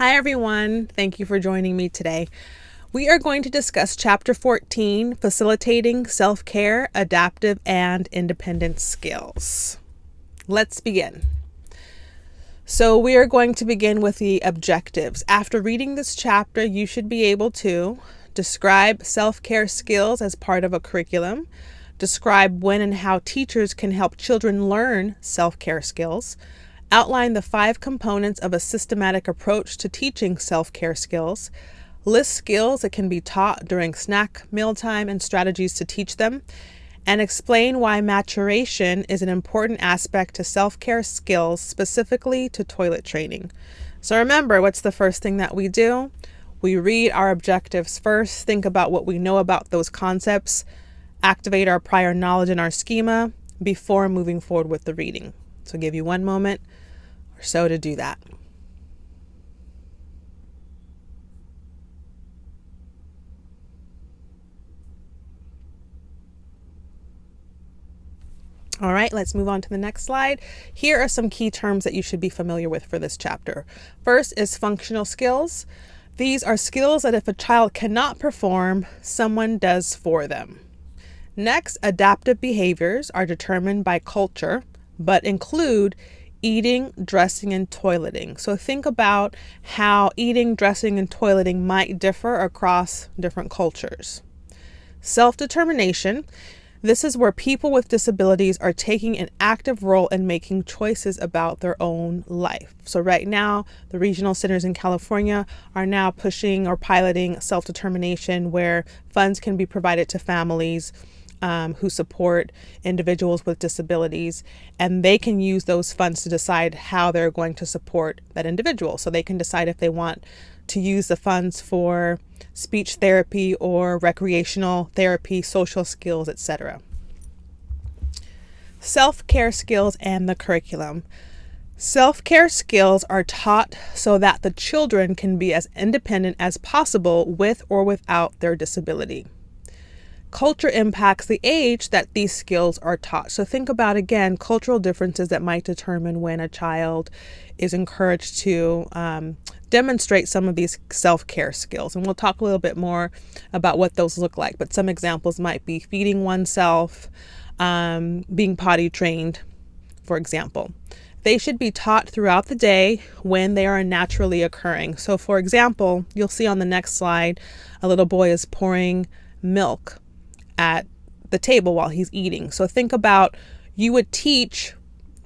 Hi everyone, thank you for joining me today. We are going to discuss Chapter 14, Facilitating Self-Care, Adaptive and Independent Skills. Let's begin. So we are going to begin with the objectives. After reading this chapter, you should be able to describe self-care skills as part of a curriculum, describe when and how teachers can help children learn self-care skills, outline the 5 components of a systematic approach to teaching self-care skills, list skills that can be taught during snack, mealtime, and strategies to teach them, and explain why maturation is an important aspect to self-care skills, specifically to toilet training. So remember, what's the first thing that we do? We read our objectives first, think about what we know about those concepts, activate our prior knowledge in our schema before moving forward with the reading. So I'll give you one moment or so to do that. All right, let's move on to the next slide. Here are some key terms that you should be familiar with for this chapter. First is functional skills. These are skills that if a child cannot perform, someone does for them. Next, adaptive behaviors are determined by culture, but include eating, dressing, and toileting. So think about how eating, dressing, and toileting might differ across different cultures. Self-determination. This is where people with disabilities are taking an active role in making choices about their own life. So right now, the regional centers in California are now pushing or piloting self-determination where funds can be provided to families who support individuals with disabilities, and they can use those funds to decide how they're going to support that individual. So they can decide if they want to use the funds for speech therapy or recreational therapy, social skills, etc. Self-care skills and the curriculum. Self-care skills are taught so that the children can be as independent as possible with or without their disability. Culture impacts the age that these skills are taught. So think about, again, cultural differences that might determine when a child is encouraged to demonstrate some of these self-care skills. And we'll talk a little bit more about what those look like. But some examples might be feeding oneself, being potty trained, for example. They should be taught throughout the day when they are naturally occurring. So for example, you'll see on the next slide, a little boy is pouring milk at the table while he's eating. So think about, you would teach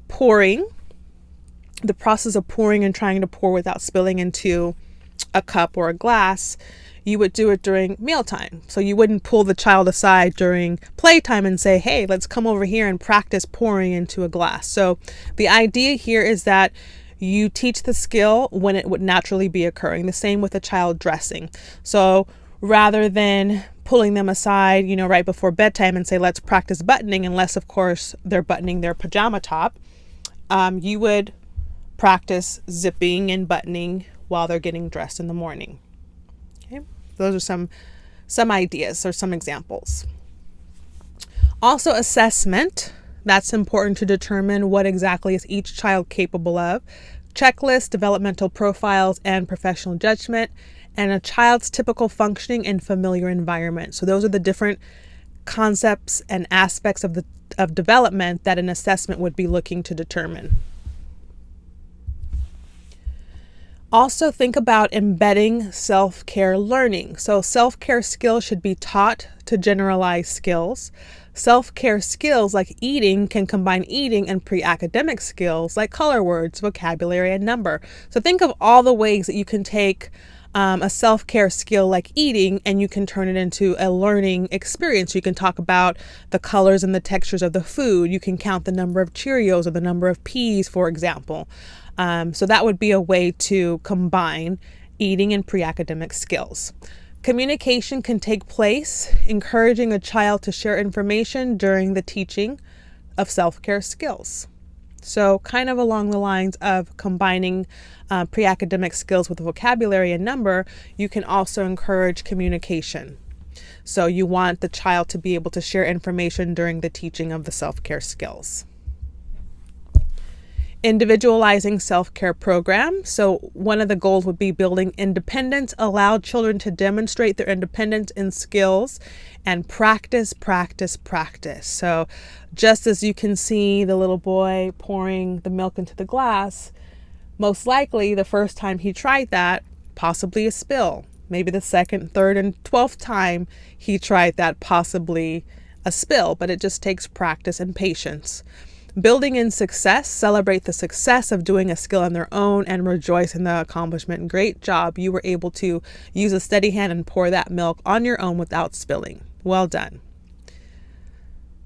pouring, the process of pouring and trying to pour without spilling into a cup or a glass. You would do it during mealtime. So you wouldn't pull the child aside during playtime and say, hey, let's come over here and practice pouring into a glass. So the idea here is that you teach the skill when it would naturally be occurring. The same with a child dressing. So rather than pulling them aside, right before bedtime and say, let's practice buttoning, unless of course they're buttoning their pajama top, you would practice zipping and buttoning while they're getting dressed in the morning. Okay, those are some ideas or some examples. Also, assessment. That's important to determine what exactly is each child capable of. Checklists, developmental profiles, and professional judgment, and a child's typical functioning in familiar environment. So those are the different concepts and aspects of development that an assessment would be looking to determine. Also think about embedding self-care learning. So self-care skills should be taught to generalize skills. Self-care skills like eating can combine eating and pre-academic skills like color words, vocabulary, and number. So think of all the ways that you can take a self-care skill like eating and you can turn it into a learning experience. You can talk about the colors and the textures of the food. You can count the number of Cheerios or the number of peas, for example. So that would be a way to combine eating and pre-academic skills. Communication can take place, encouraging a child to share information during the teaching of self-care skills. So kind of along the lines of combining pre-academic skills with vocabulary and number, you can also encourage communication. So you want the child to be able to share information during the teaching of the self-care skills. Individualizing self-care programs. So one of the goals would be building independence, allow children to demonstrate their independence in skills, and practice. So just as you can see the little boy pouring the milk into the glass, most likely the first time he tried that, possibly a spill. Maybe the second, third, and 12th time he tried that, possibly a spill, but it just takes practice and patience. Building in success, celebrate the success of doing a skill on their own and rejoice in the accomplishment. Great job. You were able to use a steady hand and pour that milk on your own without spilling. Well done.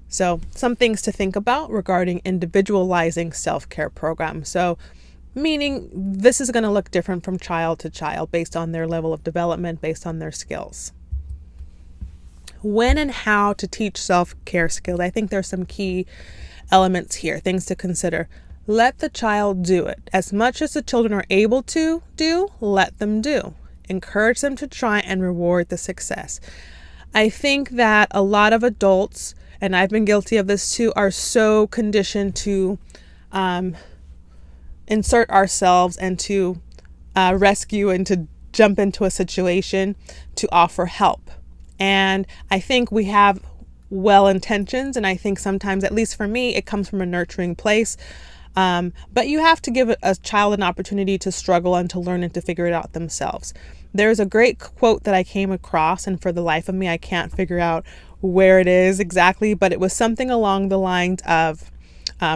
So some things to think about regarding individualizing self-care programs. So meaning this is going to look different from child to child based on their level of development, based on their skills. When and how to teach self-care skills. I think there's some key elements here, things to consider. Let the child do it. As much as the children are able to do, let them do. Encourage them to try and reward the success. I think that a lot of adults, and I've been guilty of this too, are so conditioned to insert ourselves and to rescue and to jump into a situation to offer help. And I think we have well intentions, and I think sometimes, at least for me, it comes from a nurturing place. But you have to give a child an opportunity to struggle and to learn and to figure it out themselves. There's a great quote that I came across, and for the life of me, I can't figure out where it is exactly, but it was something along the lines of,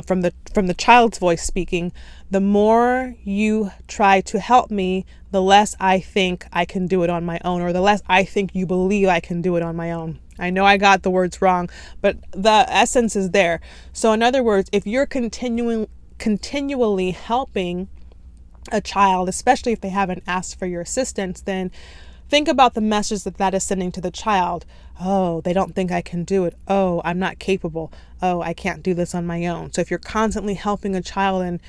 from the child's voice speaking, the more you try to help me, the less I think I can do it on my own, or the less I think you believe I can do it on my own. I know I got the words wrong, but the essence is there. So in other words, if you're continually helping a child, especially if they haven't asked for your assistance, then think about the message that is sending to the child. Oh, they don't think I can do it. Oh, I'm not capable. Oh, I can't do this on my own. So if you're constantly helping a child and,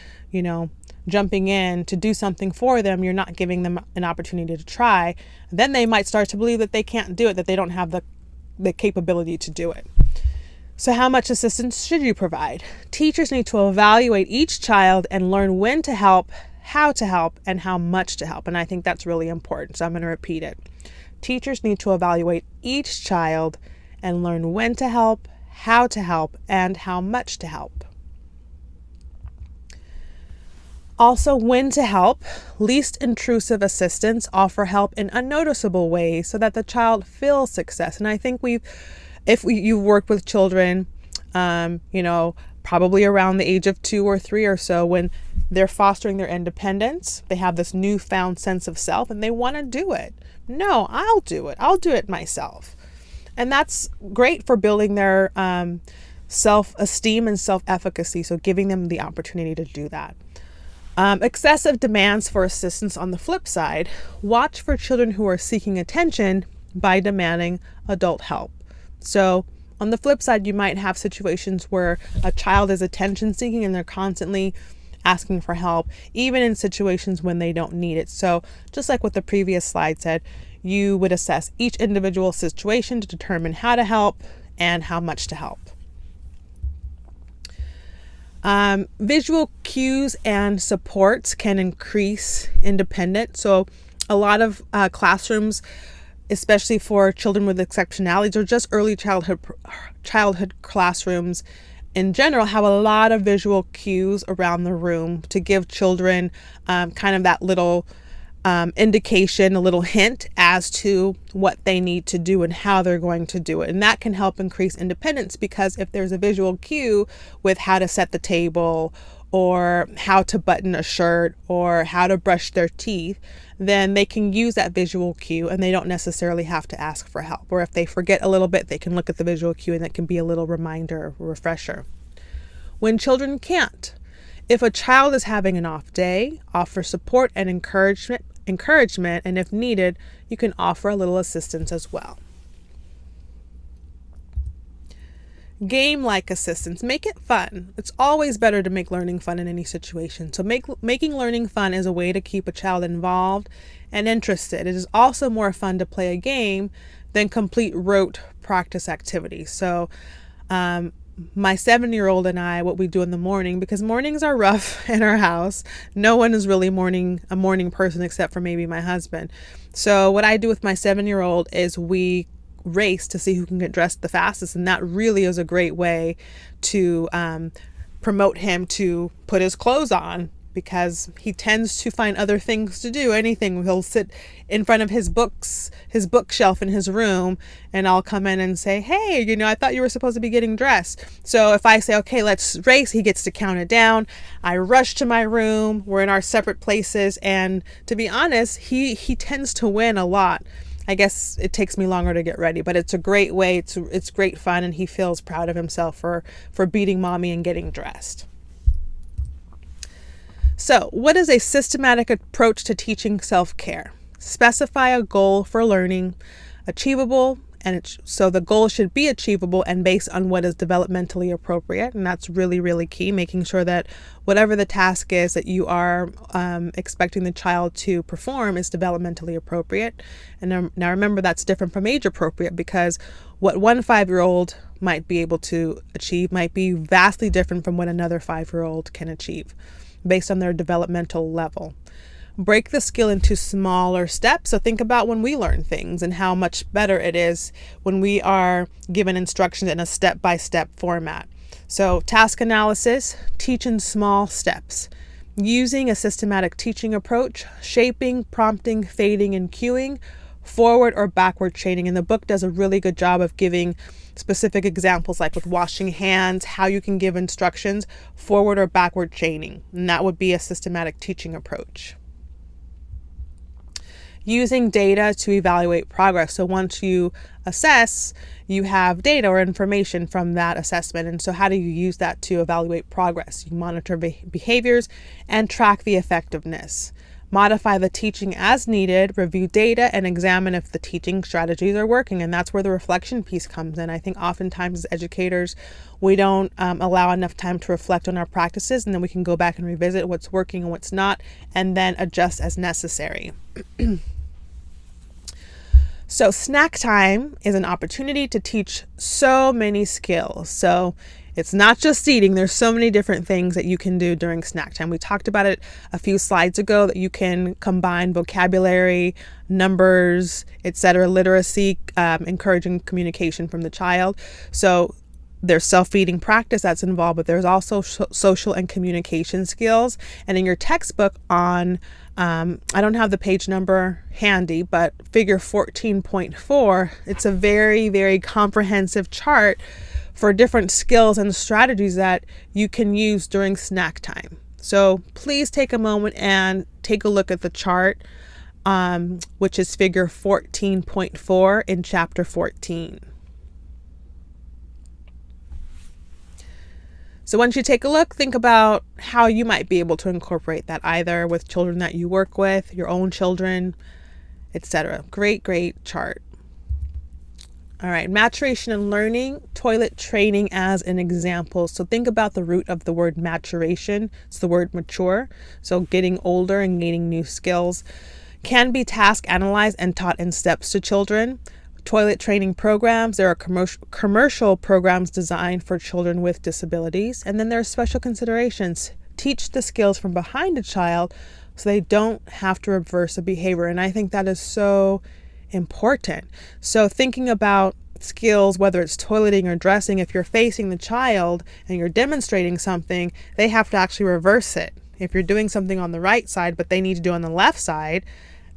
jumping in to do something for them, you're not giving them an opportunity to try. Then they might start to believe that they can't do it, that they don't have the capability to do it. So how much assistance should you provide? Teachers need to evaluate each child and learn when to help, how to help, and how much to help. And I think that's really important. So I'm going to repeat it. Teachers need to evaluate each child and learn when to help, how to help, and how much to help. Also, when to help. Least intrusive assistance. Offer help in unnoticeable ways so that the child feels success. And I think you've worked with children, probably around the age of 2 or 3 or so, when they're fostering their independence, they have this newfound sense of self and they want to do it. No, I'll do it. I'll do it myself. And that's great for building their self-esteem and self-efficacy. So giving them the opportunity to do that. Excessive demands for assistance on the flip side. Watch for children who are seeking attention by demanding adult help. So on the flip side, you might have situations where a child is attention seeking and they're constantly asking for help, even in situations when they don't need it. So just like what the previous slide said, you would assess each individual situation to determine how to help and how much to help. Visual cues and supports can increase independence. So a lot of classrooms, especially for children with exceptionalities or just early childhood classrooms in general, have a lot of visual cues around the room to give children kind of that little indication, a little hint as to what they need to do and how they're going to do it. And that can help increase independence, because if there's a visual cue with how to set the table or how to button a shirt or how to brush their teeth, then they can use that visual cue and they don't necessarily have to ask for help. Or if they forget a little bit, they can look at the visual cue and that can be a little reminder, refresher. When children can't, if a child is having an off day, offer support and encouragement, and if needed, you can offer a little assistance as well. Game-like assistance. Make it fun. It's always better to make learning fun in any situation. So making learning fun is a way to keep a child involved and interested. It is also more fun to play a game than complete rote practice activities. So my 7-year-old and I, what we do in the morning, because mornings are rough in our house. No one is really a morning person except for maybe my husband. So what I do with my 7-year-old is we race to see who can get dressed the fastest. And that really is a great way to promote him to put his clothes on, because he tends to find other things to do. Anything. He'll sit in front of his bookshelf in his room, and I'll come in and say, hey, I thought you were supposed to be getting dressed. So if I say, okay, let's race, he gets to count it down. I rush to my room. We're in our separate places. And to be honest, he tends to win a lot. I guess it takes me longer to get ready, but it's a great way. It's great fun, and he feels proud of himself for beating mommy and getting dressed. So, what is a systematic approach to teaching self-care? Specify a goal for learning, achievable, so the goal should be achievable and based on what is developmentally appropriate. And that's really, really key, making sure that whatever the task is that you are expecting the child to perform is developmentally appropriate. And now remember, that's different from age appropriate, because what one 5-year-old might be able to achieve might be vastly different from what another 5-year-old can achieve based on their developmental level. Break the skill into smaller steps. So think about when we learn things and how much better it is when we are given instructions in a step-by-step format. So task analysis, teach in small steps. Using a systematic teaching approach, shaping, prompting, fading, and cueing, forward or backward chaining. And the book does a really good job of giving specific examples, like with washing hands, how you can give instructions, forward or backward chaining. And that would be a systematic teaching approach. Using data to evaluate progress. So once you assess, you have data or information from that assessment. And so how do you use that to evaluate progress? You monitor behaviors and track the effectiveness. Modify the teaching as needed, review data, and examine if the teaching strategies are working. And that's where the reflection piece comes in. I think oftentimes as educators, we don't allow enough time to reflect on our practices, and then we can go back and revisit what's working and what's not, and then adjust as necessary. So snack time is an opportunity to teach so many skills. So it's not just eating. There's so many different things that you can do during snack time. We talked about it a few slides ago, that you can combine vocabulary, numbers, etc., literacy, encouraging communication from the child. So there's self-feeding practice that's involved, but there's also social and communication skills. And in your textbook on, I don't have the page number handy, but figure 14.4, it's a very, very comprehensive chart for different skills and strategies that you can use during snack time. So please take a moment and take a look at the chart, which is figure 14.4 in chapter 14. So once you take a look, think about how you might be able to incorporate that, either with children that you work with, your own children, etc. Great, great chart. All right, maturation and learning, toilet training as an example. So think about the root of the word maturation. It's the word mature. So getting older and gaining new skills. Can be task analyzed and taught in steps to children. Toilet training programs. There are commercial programs designed for children with disabilities. And then there are special considerations. Teach the skills from behind a child so they don't have to reverse a behavior. And I think that is so important. So thinking about skills, whether it's toileting or dressing, if you're facing the child and you're demonstrating something, they have to actually reverse it. If you're doing something on the right side, but they need to do it on the left side,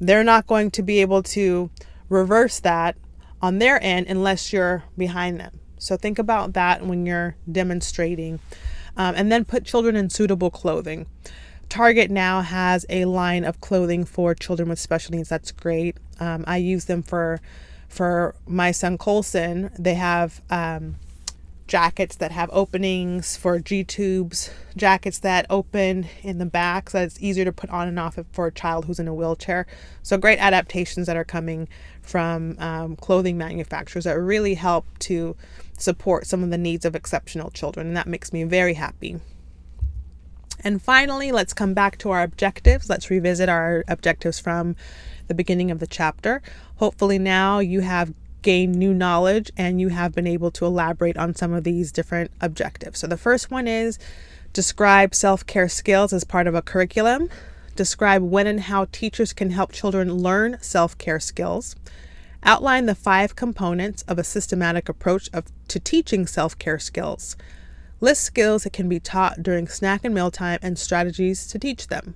they're not going to be able to reverse that on their end unless you're behind them. So think about that when you're demonstrating. And then put children in suitable clothing. Target now has a line of clothing for children with special needs. That's great. I use them for my son Colson. They have jackets that have openings for G-tubes, jackets that open in the back so that it's easier to put on and off for a child who's in a wheelchair. So great adaptations that are coming from clothing manufacturers that really help to support some of the needs of exceptional children. And that makes me very happy. And finally, let's come back to our objectives. Let's revisit our objectives from the beginning of the chapter. Hopefully now you have gained new knowledge and you have been able to elaborate on some of these different objectives. So the first one is describe self-care skills as part of a curriculum. Describe when and how teachers can help children learn self-care skills. Outline the 5 components of a systematic approach to teaching self-care skills. List skills that can be taught during snack and mealtime and strategies to teach them.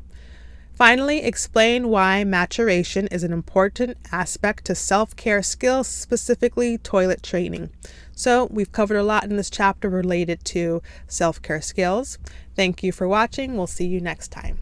Finally, explain why maturation is an important aspect to self-care skills, specifically toilet training. So we've covered a lot in this chapter related to self-care skills. Thank you for watching. We'll see you next time.